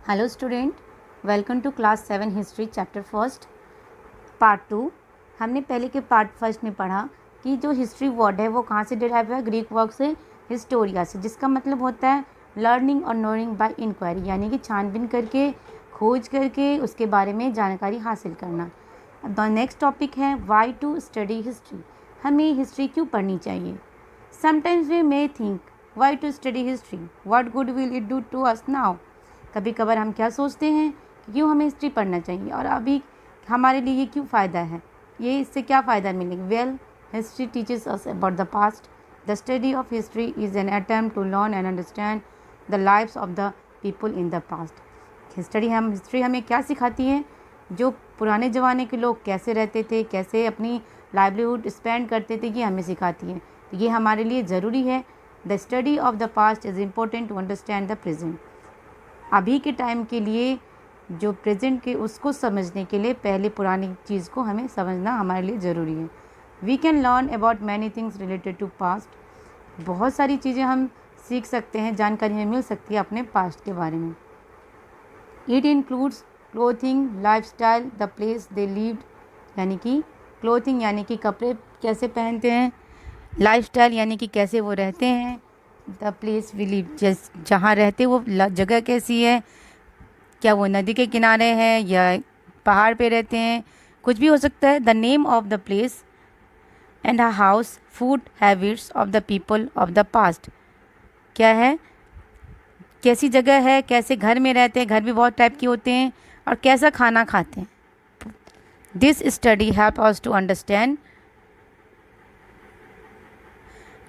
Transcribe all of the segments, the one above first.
Hello student, welcome to class 7 history chapter first part 2। हमने पहले के पार्ट फर्स्ट में पढ़ा कि जो हिस्ट्री वर्ड है वो कहाँ से डिराइव है, ग्रीक वर्ड से हिस्टोरिया से, जिसका मतलब होता है लर्निंग और नोइंग बाय इंक्वायरी, यानी कि छानबीन करके, खोज करके उसके बारे में जानकारी हासिल करना। द नेक्स्ट टॉपिक है वाई टू स्टडी हिस्ट्री, हमें हिस्ट्री क्यों पढ़नी चाहिए। Sometimes we may think why to study history, what good will it do to us now. कभी कभार हम क्या सोचते हैं कि क्यों हमें हिस्ट्री पढ़ना चाहिए और अभी हमारे लिए ये क्यों फ़ायदा है, ये इससे क्या फ़ायदा मिलेगा। Well, history teaches us about the past. The study of history is an attempt to learn and understand the lives of the people in the past. History हमें क्या सिखाती है, जो पुराने ज़माने के लोग कैसे रहते थे, कैसे अपनी लाइवलीहुड स्पेंड करते थे, ये हमें सिखाती है। तो ये हमारे लिए ज़रूरी है। The study of the past is important to understand the present. अभी के टाइम के लिए जो प्रेजेंट के उसको समझने के लिए पहले पुरानी चीज़ को हमें समझना हमारे लिए ज़रूरी है। We can learn about many things related to past. बहुत सारी चीज़ें हम सीख सकते हैं, जानकारी हमें मिल सकती है अपने पास्ट के बारे में। It includes clothing, life style, the place they lived, यानी कि क्लोथिंग यानी कि कपड़े कैसे पहनते हैं, लाइफ स्टाइल यानी कि कैसे वो रहते हैं, द प्लेस वी लिव जहाँ रहते वो जगह कैसी है, क्या वो नदी के किनारे हैं या पहाड़ पे रहते हैं, कुछ भी हो सकता है। The name of the place and a house, food habits of the people of the past, क्या है, कैसी जगह है, कैसे घर में रहते हैं, घर भी बहुत टाइप के होते हैं, और कैसा खाना खाते हैं। This study help us to understand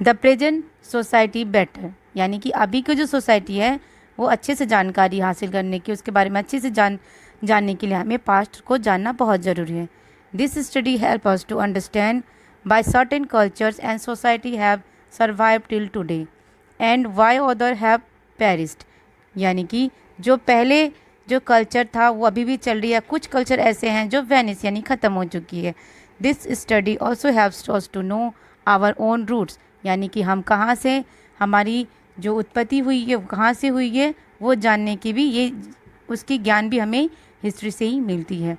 the present society better, यानी कि अभी की जो सोसाइटी है वो अच्छे से जानकारी हासिल करने की, उसके बारे में अच्छे से जानने के लिए हमें पास्ट को जानना बहुत ज़रूरी है। This study help us to understand by certain cultures and society have survive till today and why other have perished, यानी कि जो पहले जो कल्चर था वो अभी भी चल रही है, कुछ कल्चर ऐसे हैं जो वैनिस यानी ख़त्म हो चुकी है। This study also helps us to know our own roots, यानी कि हम कहाँ से, हमारी जो उत्पत्ति हुई है कहाँ से हुई है वो जानने की भी, ये उसकी ज्ञान भी हमें हिस्ट्री से ही मिलती है।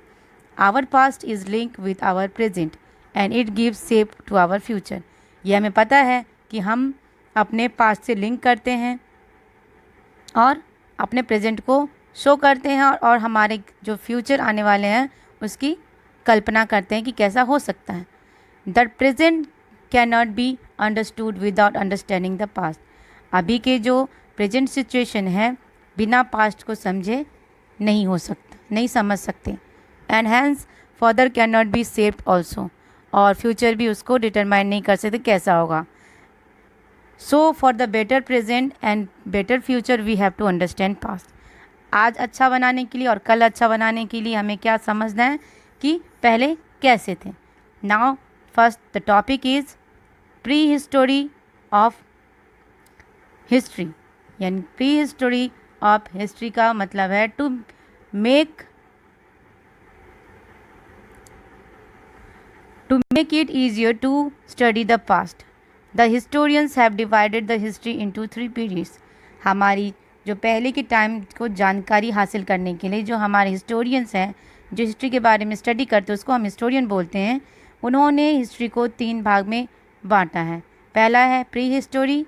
Our past is link with our present and it gives shape to our future. ये हमें पता है कि हम अपने पास्ट से लिंक करते हैं और अपने प्रेजेंट को शो करते हैं, और हमारे जो फ्यूचर आने वाले हैं उसकी कल्पना करते हैं कि कैसा हो सकता है। The present can not be understood without understanding the past. अभी के जो प्रेजेंट सिचुएशन है बिना पास्ट को समझे नहीं हो सकता, नहीं समझ सकते। And hence further can not be shaped also, और फ्यूचर भी उसको डिटरमाइन नहीं कर सकते कैसा होगा। So for the better present and better future we have to understand past. आज अच्छा बनाने के लिए और कल अच्छा बनाने के लिए हमें क्या समझना है कि पहले कैसे थे। Now first the topic is pre history of history, यानी प्री हिस्टोरी ऑफ हिस्ट्री का मतलब है to make it easier to study the past. The historians have divided the history into 3 periods. हमारी जो पहले के टाइम को जानकारी हासिल करने के लिए जो हमारे हिस्टोरियंस हैं, जो हिस्ट्री के बारे में स्टडी करते हैं उसको हम हिस्टोरियन बोलते हैं, उन्होंने हिस्ट्री को 3 भाग में बांटा है। पहला है pre history,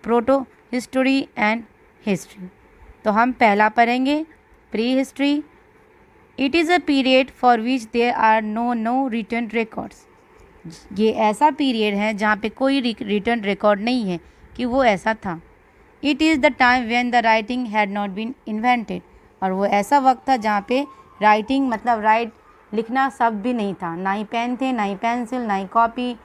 proto history and history. तो हम पहला पढ़ेंगे pre history. It is a period for which there are no written records. ये ऐसा पीरियड है जहाँ पे कोई रिटर्न रिकॉर्ड नहीं है कि वो ऐसा था। It is the time when the writing had not been invented, और वो ऐसा वक्त था जहाँ पे राइटिंग मतलब लिखना सब भी नहीं था, ना ही पेन थे, ना ही पेंसिल, ना ही copy.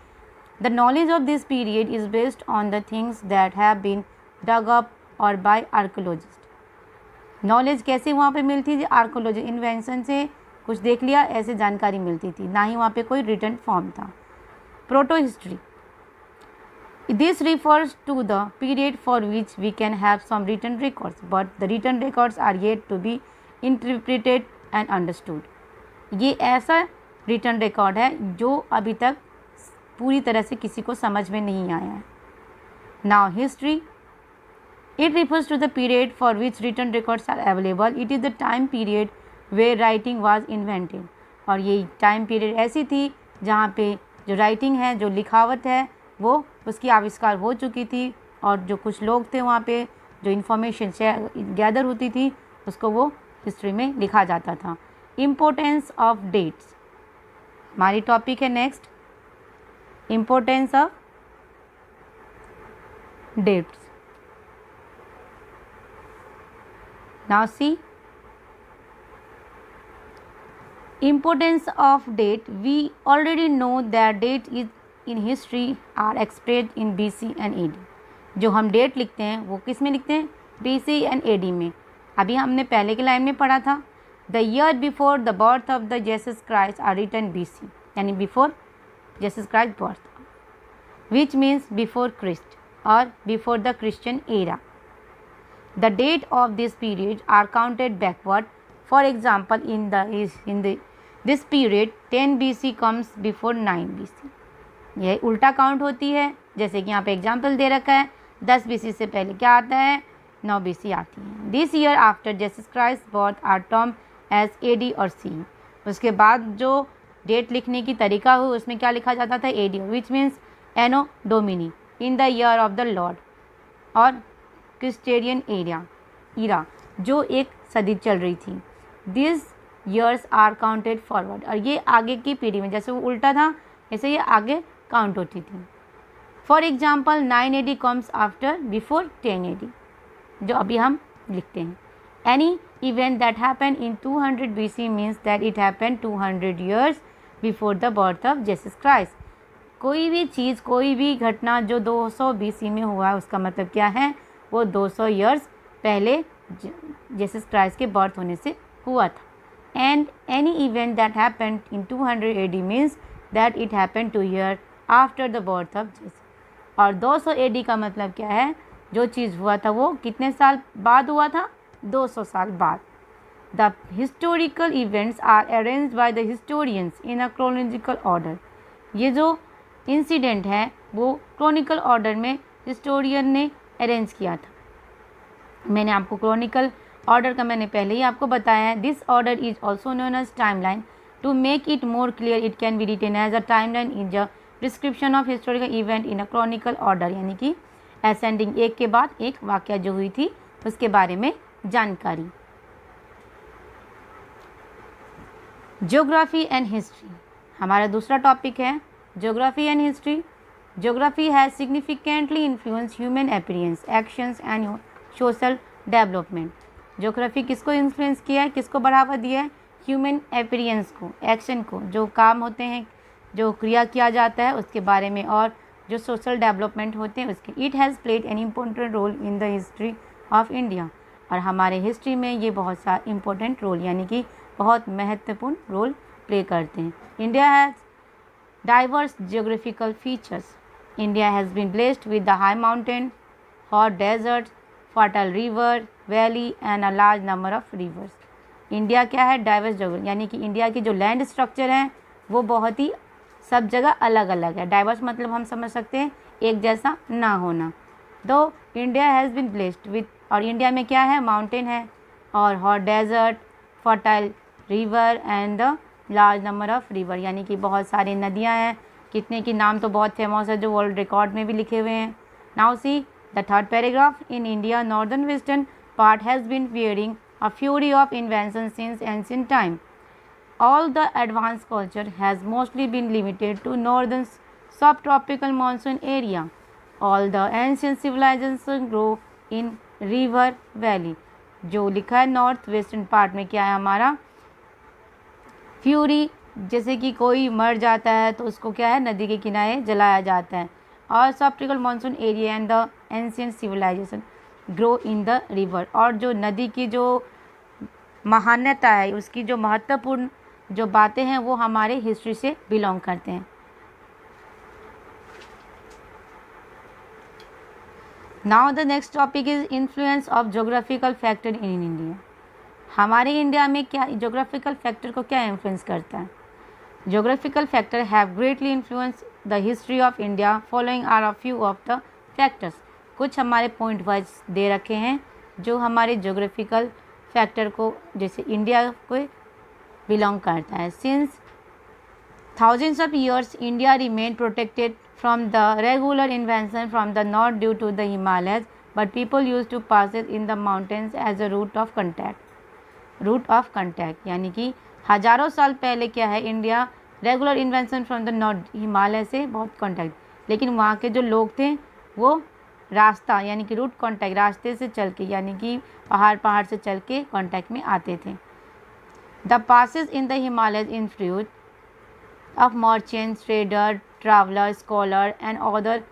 The knowledge of this period is based on the things that have been dug up और बाय आर्कोलॉजिस्ट। नॉलेज कैसे वहाँ पे मिलती थी, आर्कोलॉजी इन्वेंशन से कुछ देख लिया ऐसे जानकारी मिलती थी, ना ही वहाँ पे कोई रिटर्न फॉर्म था। Proto history, this refers to the period for which we can have some written records, but the written records are yet to be interpreted and understood. ये ऐसा रिटर्न रिकॉर्ड है जो अभी तक पूरी तरह से किसी को समझ में नहीं आया है। Now history It refers to the period for which written records are available. It is the time period where writing was invented. और ये टाइम पीरियड ऐसी थी जहाँ पे जो राइटिंग है, जो लिखावट है, वो उसकी आविष्कार हो चुकी थी और जो कुछ लोग थे वहाँ पे जो इन्फॉर्मेशन गैदर होती थी उसको वो हिस्ट्री में लिखा जाता था। इम्पोर्टेंस ऑफ डेट्स हमारी टॉपिक है next, importance of dates. Now see, importance of date. We already know that date is in history are expressed in BC and AD. जो हम डेट लिखते हैं वो किस में लिखते हैं? BC and AD में। अभी हमने पहले के लाइन में पढ़ा था the year before the birth of the Jesus Christ are written BC, यानी before Jesus Christ birth, which means before Christ or before the Christian era. The date of this period are counted backward. For example, this period 10 BC comes before 9 BC. यह उल्टा count होती है, जैसे कि यहाँ पे example दे रखा है 10 BC से पहले क्या आता है? 9 BC आती है। This year after Jesus Christ birth are termed as AD और CE. उसके बाद जो डेट लिखने की तरीका हो उसमें क्या लिखा जाता था? AD, which means Anno Domini, in the year of the Lord, और क्रिस्टेरियन ईरा जो एक सदी चल रही थी। This years are counted forward, और ये आगे की पीढ़ी में, जैसे वो उल्टा था ऐसे ये आगे काउंट होती थी। For example 9 AD comes after before 10 AD, जो अभी हम लिखते हैं। Any event that happen in 200 BC means that it happen 200 years before the birth of Jesus Christ. कोई भी चीज़, कोई भी घटना जो 200 BC में हुआ है उसका मतलब क्या है? वो 200 ईयर्स पहले जीसस क्राइस्ट के बर्थ होने से हुआ था। And any event that happened in 200 AD means that it happened 2 year after the birth of Jesus. और 200 AD का मतलब क्या है? जो चीज़ हुआ था वो कितने साल बाद हुआ था? 200 साल बाद। The historical events are arranged by the historians in a chronological order. ये जो इंसिडेंट है वो क्रोनिकल ऑर्डर में हिस्टोरियन ने अरेंज किया था। मैंने आपको क्रोनिकल ऑर्डर का मैंने पहले ही आपको बताया है। This order is also known as timeline. To make it more clear it can be written as a timeline is a description of historical event in a chronicle order, यानी कि ascending, एक के बाद एक वाक़या जो हुई थी उसके बारे में जानकारी। ज्योग्राफी एंड हिस्ट्री हमारा दूसरा टॉपिक है, geography and history. Geography has significantly influenced human appearance, actions and social development. Geography किसको इन्फ्लुएंस किया है, किसको बढ़ावा दिया है? ह्यूमन अपीयरेंस को, एक्शन को, जो काम होते हैं, जो क्रिया किया जाता है उसके बारे में, और जो सोशल डेवलपमेंट होते हैं उसके। It has played an important role in the history of India. और हमारे हिस्ट्री में ये बहुत सा इम्पोर्टेंट रोल, यानी कि बहुत महत्वपूर्ण रोल प्ले करते हैं। India has diverse geographical features. India has been blessed with the high mountain, hot deserts, fertile river, valley and a large number of rivers. India क्या है? डाइवर्स जोग्राफी, यानी कि इंडिया की जो लैंड स्ट्रक्चर है वो बहुत ही सब जगह अलग अलग है। डाइवर्स मतलब हम समझ सकते हैं एक जैसा ना होना। Though India has been blessed with, और इंडिया में क्या है? माउंटेन है और hot desert, fertile river and the large number of river, यानी कि बहुत सारी नदियाँ हैं, कितने की नाम तो बहुत फेमस है जो वर्ल्ड रिकॉर्ड में भी लिखे हुए हैं। Now see the third paragraph. In India northern western part has been wearing a fury of invention since ancient time. All the advance culture has mostly been limited to northern sub tropical monsoon area. All the ancient civilisation grow in river valley. जो लिखा है north western part में क्या है हमारा? Fury, जैसे कि कोई मर जाता है तो उसको क्या है? नदी के किनारे जलाया जाता है। और सब tropical monsoon area and the ancient civilisation grow in the river, और जो नदी की जो महानता है, उसकी जो महत्वपूर्ण जो बातें हैं वो हमारे हिस्ट्री से बिलोंग करते हैं। Now the next topic is influence of geographical factor in India. हमारे इंडिया में क्या जोग्राफिकल फैक्टर को क्या इन्फ्लुएंस करता है? Geographical factor have greatly influence the history of India. Following are a few of the factors. कुछ हमारे point wise दे रखे हैं जो हमारे ज्योग्राफिकल फैक्टर को, जैसे इंडिया को बिलोंग करता है। Since thousands of years, India remained protected from the regular invasion from the north due to the Himalayas, but people used to pass it in the mountains as a route of contact. Route of contact यानी कि हज़ारों साल पहले क्या है, India regular invention from the north, Himalaya से बहुत contact, लेकिन वहाँ के जो लोग थे वो रास्ता यानी कि रूट कॉन्टैक्ट, रास्ते से चल के यानी कि पहाड़ से चल के कॉन्टैक्ट में आते थे। The passes in the Himalayas influence of merchants, traders, travelers, scholars and others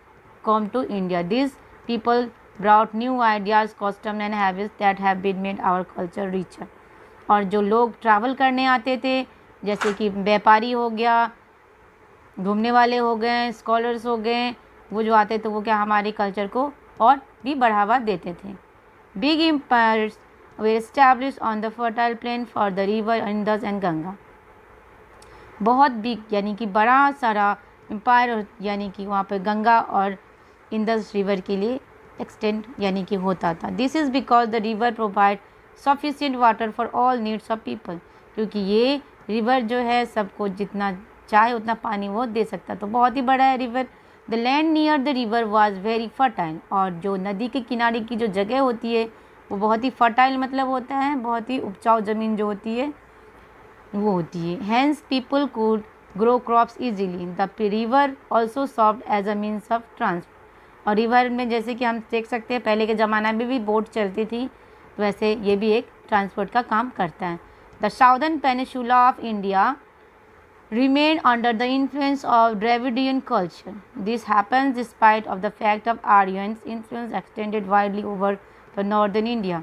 come to India. These people brought new ideas, customs and habits that have been made our culture richer. और जो लोग travel करने आते थे, जैसे कि व्यापारी हो गया, घूमने वाले हो गए, स्कॉलर्स हो गए, वो जो आते थे वो क्या हमारे कल्चर को और भी बढ़ावा देते थे। Big empires were established on the fertile plain for the river Indus and Ganga. बहुत बिग यानी कि बड़ा सारा एम्पायर यानी कि वहाँ पे गंगा और इंडस रिवर के लिए एक्सटेंड यानी कि होता था। This is because the river provide sufficient water for all needs of people, क्योंकि ये रिवर जो है सबको जितना चाहे उतना पानी वो दे सकता, तो बहुत ही बड़ा है river. The land near the river was very fertile, और जो नदी के किनारे की जो जगह होती है वो बहुत ही फर्टाइल मतलब होता है बहुत ही उपजाऊ ज़मीन जो होती है वो होती है। Hence people could grow crops easily. The river also served as a means of transport, और रिवर में जैसे कि हम देख सकते हैं पहले के ज़माना में भी बोट चलती थी, तो वैसे ये भी एक ट्रांसपोर्ट का काम करता है। The southern peninsula of India remained under the influence of Dravidian culture. This happens despite of the fact of Aryans influence extended widely over the northern India.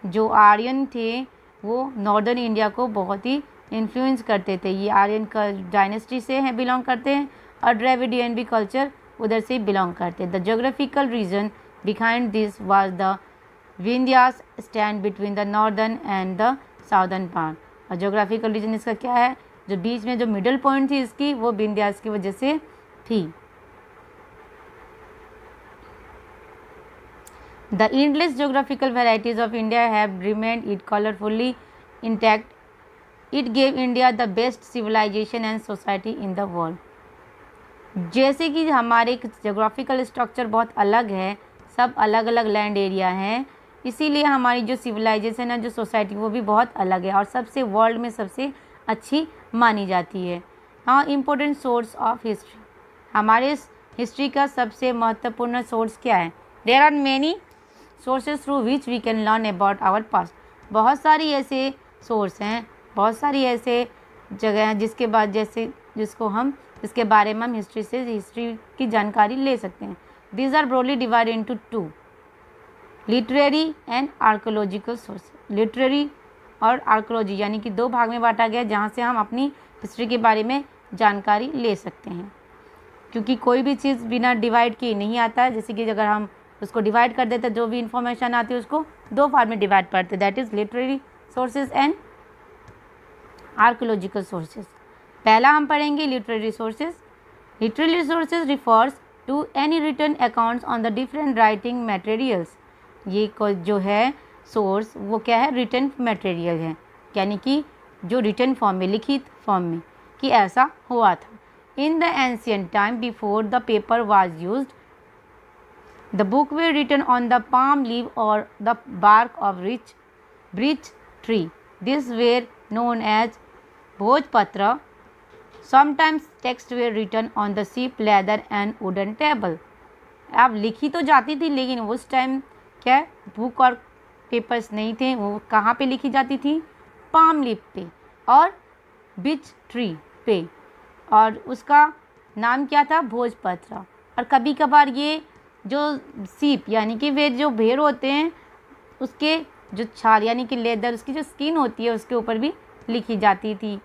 जो आर्यन थे वो नॉर्दर्न इंडिया को बहुत ही इन्फ्लुएंस करते थे। ये आर्यन का डायनेस्टी से हैं बिलोंग करते हैं, और ड्रेविडियन भी कल्चर उधर से बिलोंग करते हैं। The geographical region behind this was the Vindhyas stand between the northern and the southern part. और जोग्राफिकल रीजन इसका क्या है, जो बीच में जो मिडिल पॉइंट थी इसकी वो विंध्यास की वजह से थी। The endless geographical varieties of India have remained it colourfully intact. It gave India the best civilization and society in the world. जैसे कि हमारे जोग्राफिकल स्ट्रक्चर बहुत अलग है, सब अलग अलग लैंड एरिया हैं, इसीलिए हमारी जो सिविलाइजेशन है, जो सोसाइटी वो भी बहुत अलग है और सबसे वर्ल्ड में सबसे अच्छी मानी जाती है। हाँ, इम्पोर्टेंट सोर्स ऑफ हिस्ट्री, हमारे हिस्ट्री का सबसे महत्वपूर्ण सोर्स क्या है? There are many sources through which we can learn about our past. बहुत सारी ऐसे सोर्स हैं, बहुत सारी ऐसे जगह हैं जिसके बाद जिसके बारे में हम हिस्ट्री की जानकारी ले सकते हैं। These are broadly divide into two, literary and archaeological source. Literary और आर्कोलॉजी यानी कि दो भाग में बांटा गया, जहाँ से हम अपनी हिस्ट्री के बारे में जानकारी ले सकते हैं, क्योंकि कोई भी चीज़ बिना डिवाइड किए नहीं आता है। जैसे कि अगर हम उसको डिवाइड कर देते हैं, जो भी इंफॉर्मेशन आती है उसको दो पार्ट में डिवाइड करते हैं, that is literary sources and archaeological sources. पहला हम पढ़ेंगे literary sources. Literary sources refers to any written accounts on the different writing materials. ये जो है सोर्स वो क्या है, रिटन मटेरियल है, यानी कि जो रिटन फॉर्म में, लिखित फॉर्म में कि ऐसा हुआ था। In the ancient time before the paper was used, the book were written on the palm leave और the bark of birch tree. This were known as bhojpatra. Sometimes text were written on the sheep, leather and wooden table. अब लिखी तो जाती थी, लेकिन उस time क्या book और पेपर्स नहीं थे, वो कहाँ पे लिखी जाती थी? पाम लीफ पे और बिच ट्री पे, और उसका नाम क्या था? भोजपत्र। और कभी कभार ये जो सीप यानी कि वे जो भेड़ होते हैं उसके जो छाल यानी कि लेदर, उसकी जो स्किन होती है उसके ऊपर भी लिखी जाती थी।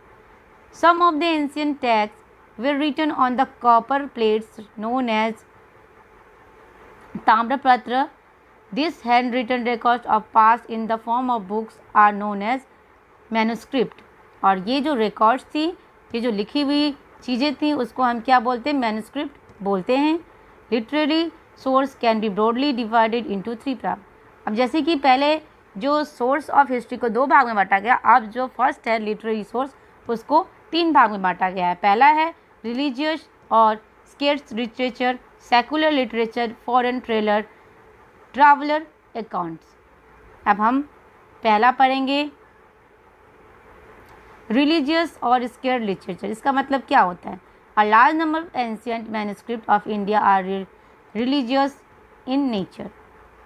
Some of the ancient text were written on the copper plates known as tamrapatra. These handwritten records of past in the form of books are known as manuscript। और ये जो रिकॉर्ड्स थी, ये जो लिखी हुई चीज़ें थी, उसको हम क्या बोलते हैं? मैन्युस्क्रिप्ट बोलते हैं। Literary source can be broadly divided into 3 part. अब जैसे कि पहले जो सोर्स ऑफ हिस्ट्री को 2 भाग में बांटा गया, अब जो फर्स्ट है लिटरेरी सोर्स उसको 3 भाग में बांटा गया है। पहला है रिलीजियस और scarce literature, secular literature, foreign traveller accounts. अब हम पहला पढ़ेंगे रिलीजियस और स्केर्स लिटरेचर। इसका मतलब क्या होता है? A large number of ancient manuscript of India are religious in nature.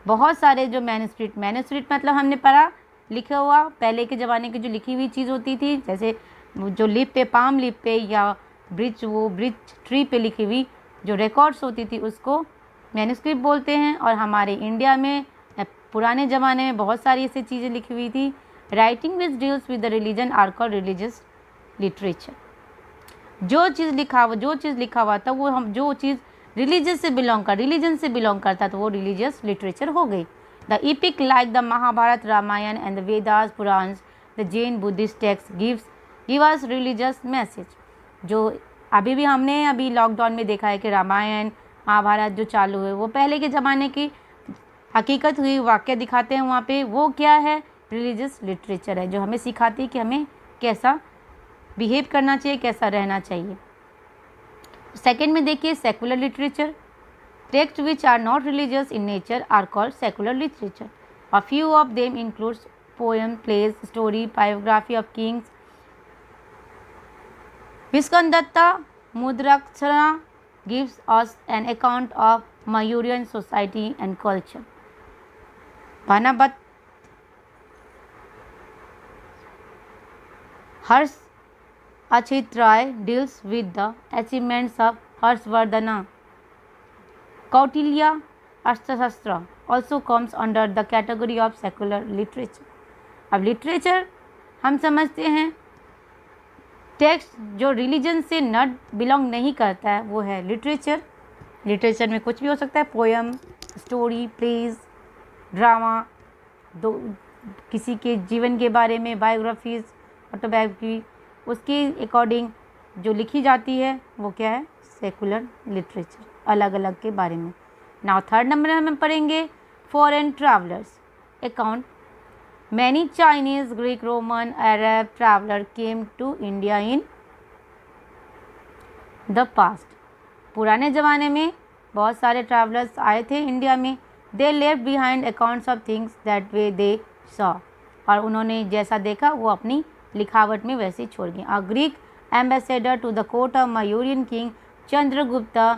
बहुत सारे जो मैन्युस्क्रिप्ट मतलब हमने पढ़ा लिखा हुआ, पहले के ज़माने की जो लिखी हुई चीज़ होती थी, जैसे जो लिप पे, पाम लिप पे या ब्रिज ट्री पे लिखी हुई जो रिकॉर्ड्स होती थी उसको मैन्युस्क्रिप्ट बोलते हैं। और हमारे इंडिया में पुराने ज़माने में बहुत सारी ऐसी चीज़ें लिखी हुई थी। Writing which deals with the religion are called religious literature. जो चीज़ लिखा हुआ था वो हम जो चीज़ रिलीजन से बिलोंग करता तो वो रिलीजियस लिटरेचर हो गई। The epic like the Mahabharata, Ramayana and the Vedas, Puranas, the Jain Buddhist text give us religious message. जो अभी लॉकडाउन में देखा है कि रामायण महाभारत जो चालू है वो पहले के ज़माने की हकीकत हुई वाक्य दिखाते हैं वहाँ पे। वो क्या है? रिलीजियस लिटरेचर है, जो हमें सिखाती है कि हमें कैसा बिहेव करना चाहिए, कैसा रहना चाहिए। सेकेंड में देखिए secular literature. Text which are not religious in nature are called secular literature. A few of them includes poem, plays, story, biography of kings, Vishakhadatta Mudrarakshasa gives us an account of Mayurian society and culture. Banabat Harsh Achit Rai deals with the achievements of Harshvardhana. Kautilya Arthashastra also comes under the category of secular literature. अब literature हम समझते हैं text जो religion से न belong नहीं करता है वो है लिटरेचर। लिटरेचर में कुछ भी हो सकता है, पोएम, स्टोरी, प्लेज, ड्रामा, किसी के जीवन के बारे में, बायोग्राफीज, ऑटोबायोग्राफी, उसके अकॉर्डिंग जो लिखी जाती है वो क्या है? सेकुलर लिटरेचर, अलग अलग के बारे में। नाउ थर्ड नंबर में हम पढ़ेंगे foreign travellers account. Many Chinese, Greek, Roman, Arab traveler came to India in the past. पुराने ज़माने में बहुत सारे ट्रैवलर्स आए थे इंडिया में। They left behind accounts of things that way they saw. और उन्होंने जैसा देखा वो अपनी लिखावट में वैसे ही छोड़ गए। A Greek ambassador to the court of Mayurian king Chandragupta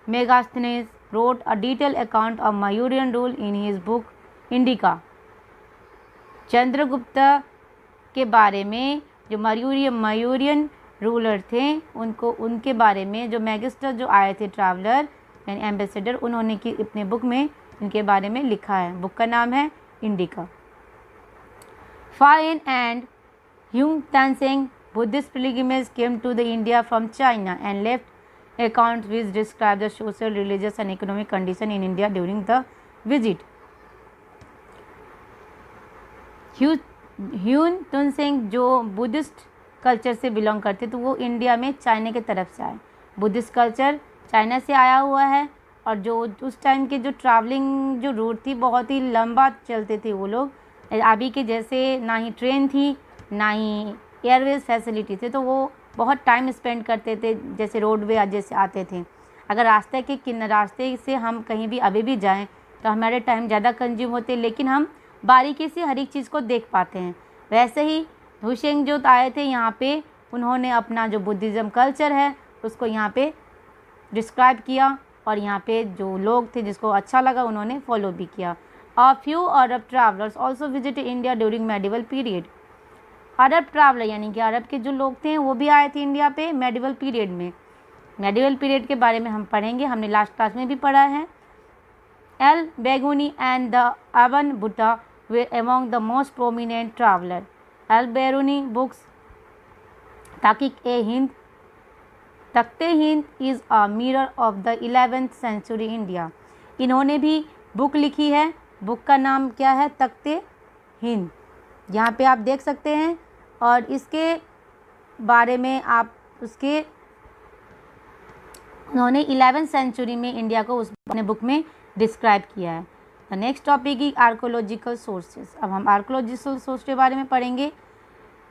Megasthenes wrote a detailed account of Mayurian rule in his book Indica. Chandragupta के बारे में जो मयूरियन रूलर थे उनके बारे में जो मैगिस्टर जो आए थे ट्रैवलर यानी एम्बेसडर, उन्होंने की अपने बुक में इनके बारे में लिखा है। बुक का नाम है Indica. Fine and Hiuen Tsang Buddhist pilgrimage came to the India from China and left accounts which describe the social, religious and economic condition in India during the visit. Hiuen Tsang जो Buddhist culture से belong करते तो वो India में China के तरफ से आए। बुद्धिस्ट कल्चर चाइना से आया हुआ है और जो उस टाइम के जो ट्रैवलिंग जो रूट थी बहुत ही लंबा चलते थे वो लोग। अभी के जैसे ना ही ट्रेन थी ना ही एयरवेज फैसिलिटी थे, तो वो बहुत टाइम स्पेंड करते थे जैसे रोडवे जैसे आते थे। अगर रास्ते से हम कहीं भी अभी भी जाएँ तो हमारे टाइम ज़्यादा कंज्यूम होते, लेकिन हम बारीकी से हर एक चीज़ को देख पाते हैं। वैसे ही हुशेंग जो आए थे यहाँ पे, उन्होंने अपना जो बुद्धिज़्म कल्चर है उसको यहाँ पे डिस्क्राइब किया और यहाँ पे जो लोग थे जिसको अच्छा लगा उन्होंने फॉलो भी किया। A few Arab travellers also visit India during medieval period. Arab traveller यानी कि अरब के जो लोग थे वो भी आए थे इंडिया पे मेडिवल पीरियड में। मेडिवल पीरियड के बारे में हम पढ़ेंगे, हमने लास्ट क्लास में भी पढ़ा है। Al Beruni and the Ibn Battuta were among the most prominent traveler. Al-Biruni books Takht-e-Hind is a mirror of the 11th century India. इन्होंने भी बुक लिखी है। बुक का नाम क्या है? तख्त-ए-हिंद। यहाँ पे आप देख सकते हैं और इसके बारे में आप उन्होंने 11th सेंचुरी में इंडिया को उस अपने बुक में डिस्क्राइब किया है। The next topic is archaeological sources. अब हम आर्कोलॉजिकल सोर्स के बारे में पढ़ेंगे।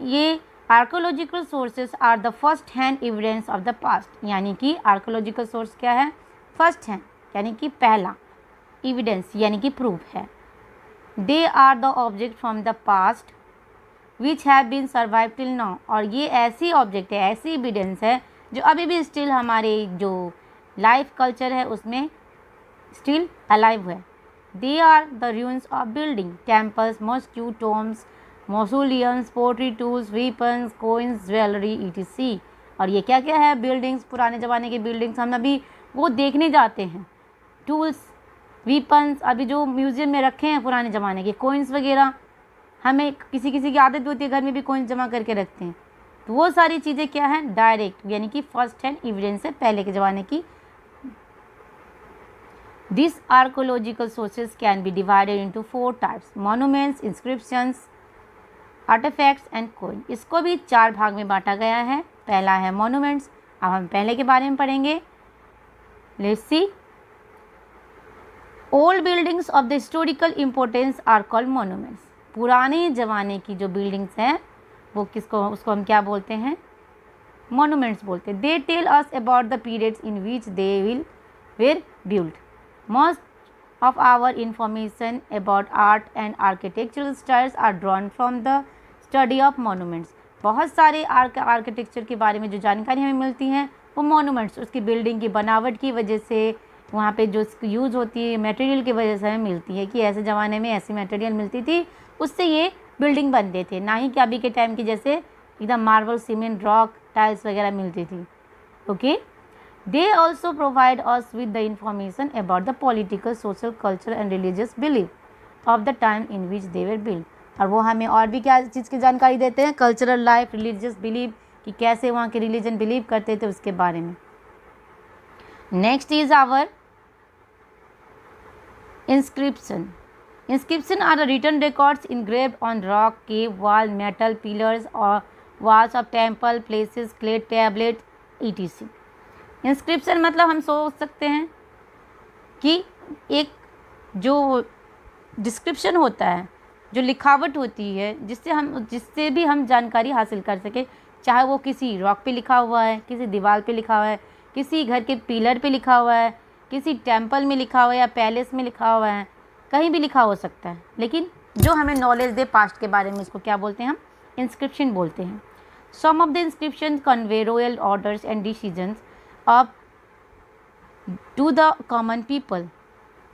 ये archaeological sources are the first hand evidence of the past, यानी कि आर्कोलॉजिकल सोर्स क्या है? फर्स्ट हैंड यानी कि पहला, एविडेंस यानी कि प्रूफ है। They are the object from the past which have been survive till now, और ये ऐसी ऑब्जेक्ट है, ऐसी एविडेंस है जो अभी भी स्टिल हमारे जो लाइफ कल्चर है उसमें स्टिल अलाइव है। They are the ruins of building, temples, mosque, tombs, mausoleums, pottery tools, weapons, coins, jewellery etc। और ये क्या क्या है? बिल्डिंग्स, पुराने ज़माने की बिल्डिंग्स हम अभी वो देखने जाते हैं। टूल्स, वीपन्स अभी जो म्यूज़ियम में रखे हैं पुराने ज़माने के, कोइंस वगैरह, हमें किसी किसी की आदत होती है घर में भी कोइंस जमा करके रखते हैं, तो वो सारी चीज़ें क्या हैं? डायरेक्ट यानी कि फर्स्ट हैंड एविडेंस है पहले के ज़माने की। This archaeological sources can be divided into 4 types: monuments, inscriptions, artefacts and coin. इसको भी 4 भाग में बांटा गया है। पहला है मॉन्यूमेंट्स। अब हम पहले के बारे में पढ़ेंगे। Let's see. Old buildings of the historical importance are called monuments. पुराने ज़माने की जो बिल्डिंग्स हैं वो उसको हम क्या बोलते हैं? मॉन्यूमेंट्स बोलते हैं। They tell us about the periods in which they were built. Most of our information about art and architectural styles are drawn from the study of monuments। बहुत सारे आर्किटेक्चर के बारे में जो जानकारी हमें मिलती हैं वो मॉन्यूमेंट्स, उसकी बिल्डिंग की बनावट की वजह से, वहाँ पे जो यूज़ होती है मटेरियल की वजह से हमें मिलती है कि ऐसे ज़माने में ऐसी मटेरियल मिलती थी, उससे ये बिल्डिंग बनते थे, ना ही कि अभी के टाइम की जैसे एकदम मार्बल, सीमेंट, रॉक, टाइल्स वगैरह मिलती थी। Okay. They also provide us with the information about the political, social, cultural and religious belief of the time in which they were built। और वो हमें और भी क्या चीज़ की जानकारी देते हैं? कल्चरल लाइफ, रिलीजियस बिलीफ, कि कैसे वहाँ के रिलीजन बिलीव करते थे उसके बारे में। Next is our inscription। Inscription are the written records engraved on rock, cave, wall, metal, pillars or walls of temple, places, clay tablet etc। Inscription मतलब हम सोच सकते हैं कि एक जो डिस्क्रिप्शन होता है, जो लिखावट होती है, जिससे भी हम जानकारी हासिल कर सके, चाहे वो किसी रॉक पे लिखा हुआ है, किसी दीवार पे लिखा हुआ है, किसी घर के पिलर पे लिखा हुआ है, किसी टेम्पल में लिखा हुआ है या पैलेस में लिखा हुआ है, कहीं भी लिखा हो सकता है, लेकिन जो हमें नॉलेज दे पास्ट के बारे में उसको क्या बोलते हैं? हम इंस्क्रिप्शन बोलते हैं। Some of the inscription convey royal orders and decisions up to the common people।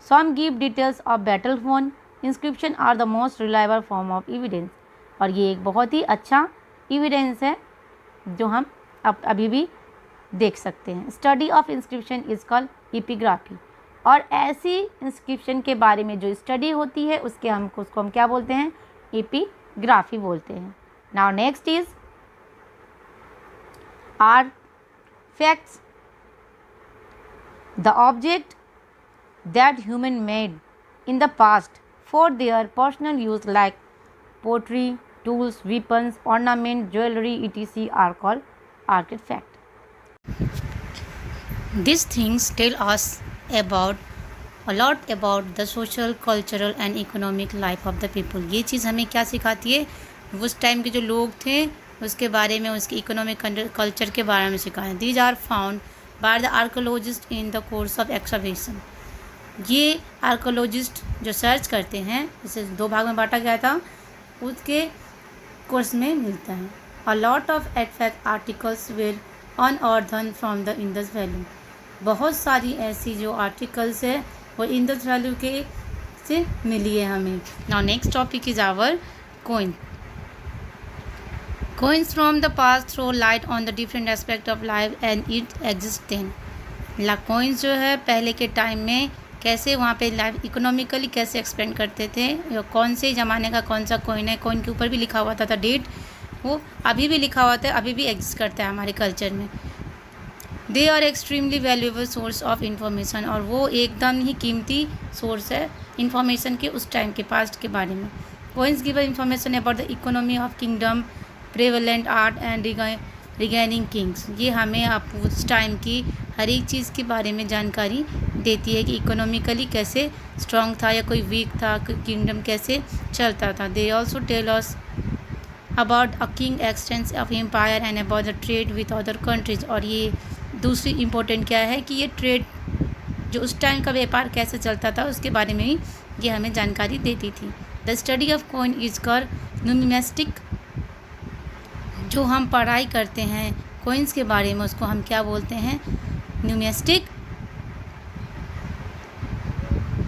Some give details of battle won। Inscription are the most reliable form of evidence। और ये एक बहुत ही अच्छा evidence है जो हम अभी भी देख सकते हैं। Study of inscription is called epigraphy। और ऐसी inscription के बारे में जो study होती है उसको हम क्या बोलते हैं? epigraphy बोलते हैं। Now next is artifacts। The object that human made in the past for their personal use like pottery, tools, weapons, ornament, jewelry etc. are called artifact। These things tell us a lot about the social, cultural and economic life of the people। ये चीज़ हमें क्या सिखाती है? उस time के जो लोग थे उसके बारे में, उसके इकोनॉमिक कल्चर के बारे में सिखाएं। These are found by the archaeologist in the course of excavation। ये आर्कोलॉजिस्ट जो सर्च करते हैं, इसे 2 भाग में बांटा गया था, उसके कोर्स में मिलता है। A lot of artifact articles were unearthed from the Indus Valley। बहुत सारी ऐसी जो आर्टिकल्स है वो इंडस वैली के से मिली है हमें। Now next topic is our coin। Coins from the past throw light on the different aspect of life and it exists then। coins जो है पहले के टाइम में कैसे वहाँ पे लाइफ इकोनॉमिकली कैसे एक्सपेंड करते थे, या कौन से ज़माने का कौन सा कॉइन है, कॉइन के ऊपर भी लिखा हुआ था डेट, वो अभी भी लिखा हुआ था, अभी भी एग्जिस्ट करता है हमारे कल्चर में। They are extremely valuable source of information. और वो एकदम ही कीमती सोर्स है इंफॉर्मेशन के उस टाइम के पास्ट के बारे में। Coins give information about the economy of kingdom, prevalent art and regaining Kings. ये हमें आप उस टाइम की हर एक चीज़ के बारे में जानकारी देती है कि इकोनॉमिकली कैसे स्ट्रॉन्ग था या कोई वीक था, कोई किंगडम कैसे चलता था। They also tell us about a king extents of empire and about the trade with other countries. और ये दूसरी इम्पोर्टेंट क्या है कि ये ट्रेड जो उस टाइम का व्यापार कैसे चलता था उसके बारे में भी ये हमें जानकारी देती थी। The study of coin is called numismatic. जो हम पढ़ाई करते हैं कॉइन्स के बारे में उसको हम क्या बोलते हैं? न्यूमिस्टिक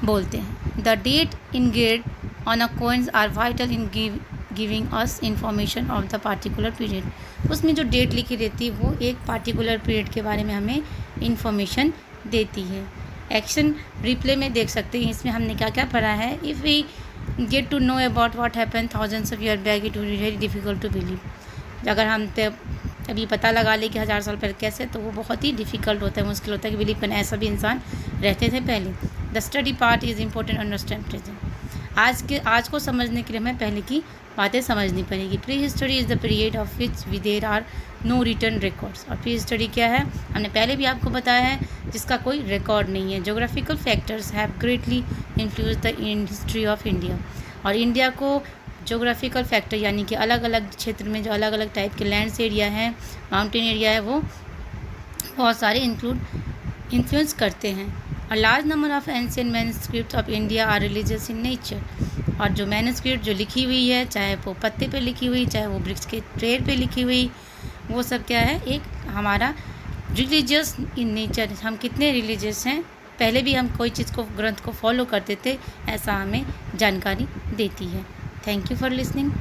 बोलते हैं। The date engraved on a coins are vital in giving us information of the particular period. उसमें जो डेट लिखी रहती है वो एक पार्टिकुलर पीरियड के बारे में हमें इंफॉर्मेशन देती है। एक्शन रिप्ले में देख सकते हैं इसमें हमने क्या क्या पढ़ा है। If we get to know about what happen thousands of year back it will be very difficult to believe. अगर हम अभी पता लगा ले कि 1000 साल पहले कैसे, तो वो बहुत ही डिफ़िकल्ट होता है, मुश्किल होता है कि बिलीव करना ऐसा भी इंसान रहते थे पहले। The study part is important understand present. आज को समझने के लिए हमें पहले की बातें समझनी पड़ेगी। Pre history is the period of which there are no written records. और प्री हिस्टोरी क्या है हमने पहले भी आपको बताया है, जिसका कोई रिकॉर्ड नहीं है। Geographical factors have greatly influence the history of India. और इंडिया को जोग्राफिकल फैक्टर यानी कि अलग अलग क्षेत्र में जो अलग अलग टाइप के लैंड्स एरिया हैं, माउंटेन एरिया है, वो बहुत सारे इन्फ्लुएंस करते हैं। A large number of ancient manuscripts of India are religious in nature. और जो मैन्युस्क्रिप्ट जो लिखी हुई है, चाहे वो पत्ते पे लिखी हुई, चाहे वो वृक्ष के पेड़ पे लिखी हुई, वो सब क्या है? एक हमारा रिलीजियस इन नेचर। हम कितने रिलीजियस हैं, पहले भी हम कोई चीज़ को ग्रंथ को फॉलो करते थे, ऐसा हमें जानकारी देती है। Thank you for listening.